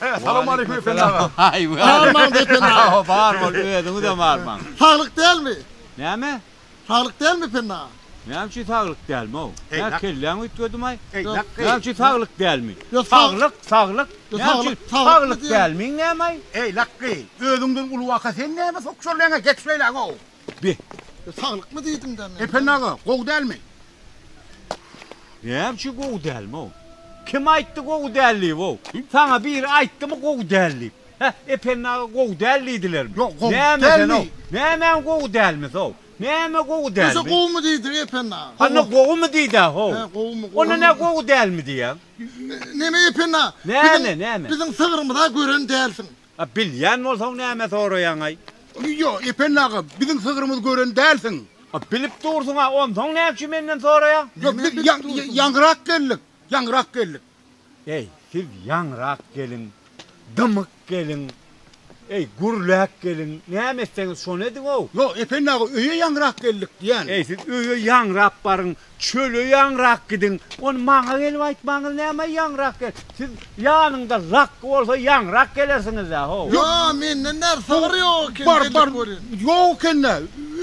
Selamun aleyküm efendim. Hay Bağırman efendim. Bağırma, ödünü de bağırma. Sağlık değil mi? Ne mi? Sağlık değil mi efendim? Ne için sağlık değil mi o? Ey, Ne lak- kelleğin ütüdüm ay? Ey Yok. lakkı. Ne için sağlık değil mi? Yok, Sağlık. Yok, Ne sağlık, için sağlık sağlık diyor. değil mi? Ne mi? Ey lakkı. Ödünden uluğa sen ne mi sokşorlarına geç söyle o. Bir. Sağlık mı dedim de ne? Efendim ağa kov değil mi? Ne için koğu değil mi o? Kim ayttı koğu değilliği o? Sana bir ayttı mı koğu değilliği? Efendim koğu değilliydiler mi? Yok, koğu Ne mi değil sen mi? o? Ne mi koğu değil mi o? Ne mi koğu değil Nasıl mi? kov mu dedik efendim? Anne koğu mu dedi o? He, kov mu? Onu ne koğu değil mi diye? Ne mi efendim? Ne mi? Bizim sığırımıza gören değilsin. Bilyen olsan ne mi soruyan ay? Yok efendim ağa bizim sığırımız gören değilsin. Bilip dursun ha, ondan ne için benden soruyan? Yok Ne biz bilip yangrak geldik. Yangrak geldik. Ey, siz yanrak gelin, dımık gelin, ey gurlak gelin, ne emezseniz son edin o. Yok efendim ağa öye yangrak geldik diyen. Ey siz öyle yanrak barın, çölü yanrak gidin, onu bana gelip aytmanız ne ama yanrak gel. Siz yanında lak olsa yanrak gelirsiniz ya ho. Ya menden sığır yok ki. Bar yok enne.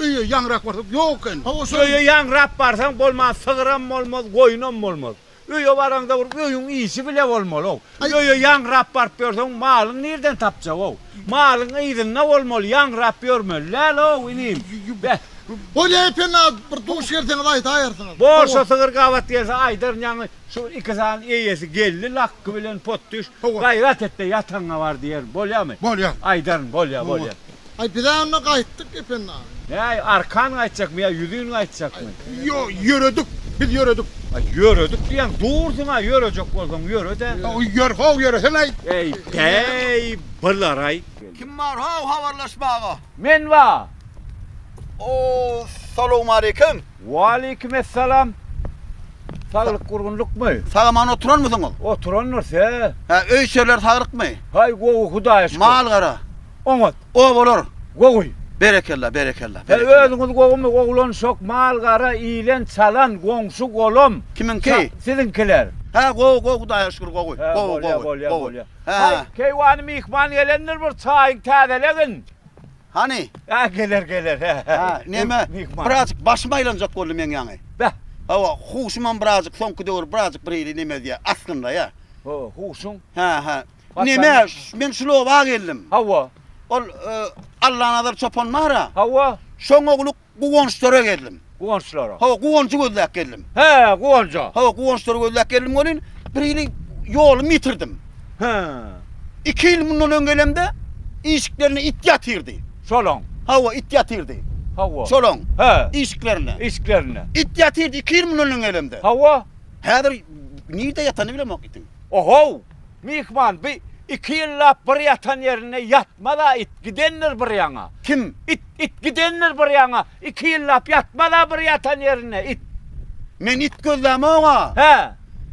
Öye yangrak var yok enne. Ha o Öyle söyle. yanrak barsan olmaz, sığıram olmaz, koyunum olmaz. Öyle varanda vur, öyün iyisi bile olmalı o. Ay. Öyle yanrak barıp görsen malın nereden tapacak o? Malın iyiden ne olmalı, yanrak görmeli. Lal o ineyim. Be, Öyle efendim bir duş yerseniz ait ayırsınız. borsa sığır kavat gelse aydır yanı şu iki sağın iyisi geldi lakkı bilen pot düş. Hava. Gayret et de yatağına var diyer. Bolya mı? Bolya. Aydarın bolya bolya. Ay bir daha onu kayıttık efendim. Ne arkan açacak mı ya yüzüğünü açacak mı? Yok yürüdük. Biz yürüdük. Ay yürüdük diyen doğursun ha yürüyecek olsan yürü de. Yürü sen ay. Ey bılaray. Kim var ha havarlaşmağa? Men va. Oo, selamun aleyküm. Ve aleykümselam. Sağlık kurgunluk mu? Sağaman oturan mısın ol? Oturanlar se. Ha, öy şeyler sağlık mı? Hay go Hudaş. Mal kara. Onot. O olur. Goy. Berekellah, berekellah. He özünüz goğumu oğlan sok mal gara iyilen çalan gongsu golum. Kimin ki? Sizinkiler. Ha, go Hudaya şükür go. He, bolya. Ha. Hay keyvanı mihman gelenler bir çayın tadelegin. Hani? Ha gelir. Ha, neme? Mihman. Birazcık başıma ilanacak oldum ben yani. Be. Hava, huşuman birazcık son gidiyor, birazcık bir neme diye aslında ya. Ho husun. Ha. Bak Neme? Ben şuraya geldim. Hava. Ol Allah'ın adar çopan mara. Hava. Şon oğluk kugonçlara geldim. Kuvançlara. Hava kugonçu gözlek geldim. He kuvança. Hava kugonçlara gözlek geldim golün. Birini yolumu yitirdim. He. 2 yıl bundan öngelemde işiklerini it yatırdı. Solon. Hava it yatırdı. Hava. Solon. He. İşiklerini. İşlerine. İt yatırdı 2 yıl bundan öngelemde. Hava. Hadır nerede yatanı bile mi gittim? Oho. Mihman bir 2 yılla bir yatan yerine yatma da it gidenler bir yana. Kim? İt gidenler bir yana. 2 yılla yatma da bir yatan yerine it. Men it gözleme ona. He.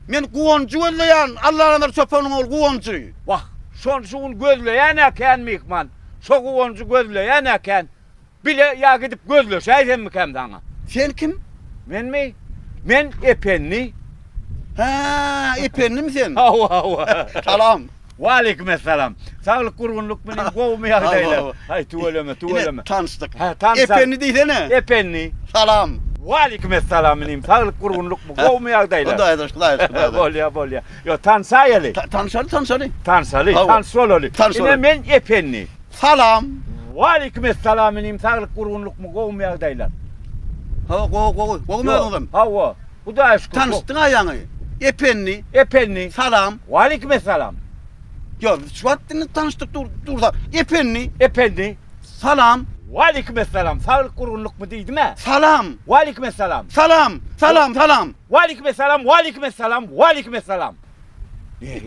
Men kugonçu gözleyen Allah'ın adar çopanın ol kugonçu. Bak şun gözleyen eken Mihman. Şu oncu gözleyen eken. Bile ya gidip gözleşeydim mi kemdana? Sen kim? Men mi? Men epenni. Ha, ipenli mi sen? Hava. Salam. Ve aleykümselam. Sağlık kurgunluk benim kovmayak Allah değilim. Allah. Hay tuvaleme. Yine tanıştık. Ha tansa. Epenli değilsene. Epenni. Salam. Ve aleykümselam benim. Sağlık kurgunluk mu kovmayak değilim. O da ayrı. Bolya. Yo tansayeli. Tanışalı. Tansali. Hava. Tansololi. Tansoli. Yine men epenni. Salam. Ve aleykümselam benim. Sağlık kurgunluk mu kovmayak değilim. Ha, go mu oğlum? Hava. Bu da aşkı. Tanıştın ayağını. Epenli. Epenni. Salam. Ve aleykümselam. Ya şu vaktini tanıştık dur da. Epenli. Epenni. Salam. Ve aleykümselam. Sağlık kurgunluk mu değil mi? Salam. Ve aleykümselam. Salam. Ve aleykümselam.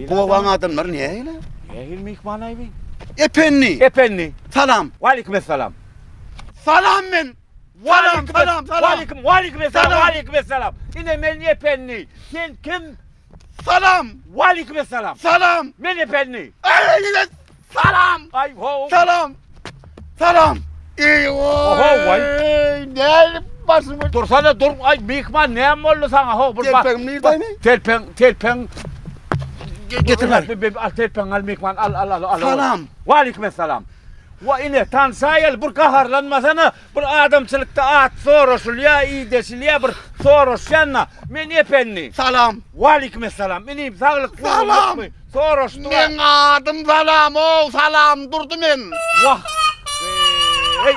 Bu bana adamlar niye öyle? Ehil mihman aybi. Epenli. Epenni. Salam. Ve aleykümselam. Salam men. Salam. Ve aleykümselam. Yine men epenni. Sen kim? Salam. Ve aleykümselam. Salam. Men epenni. Salam. Ay ho. Salam. Oho, vay. Ne başımı? Dursana dur. Ay mihman ne oldu sana ho? Telpen nerede mi? Telpen getir ver. Al telefon al mikman al. Salam. Ve aleykümselam. Ve ine tansayel bir kaharlanmasana bir adamçılıkta at soruşul ya iyi desil ya bir soruş yanına. Men epenni. Salam. Ve aleykümselam. Menim sağlık. Salam. Soruştu. Men adım salam o salam durdu men. Vah. Hey.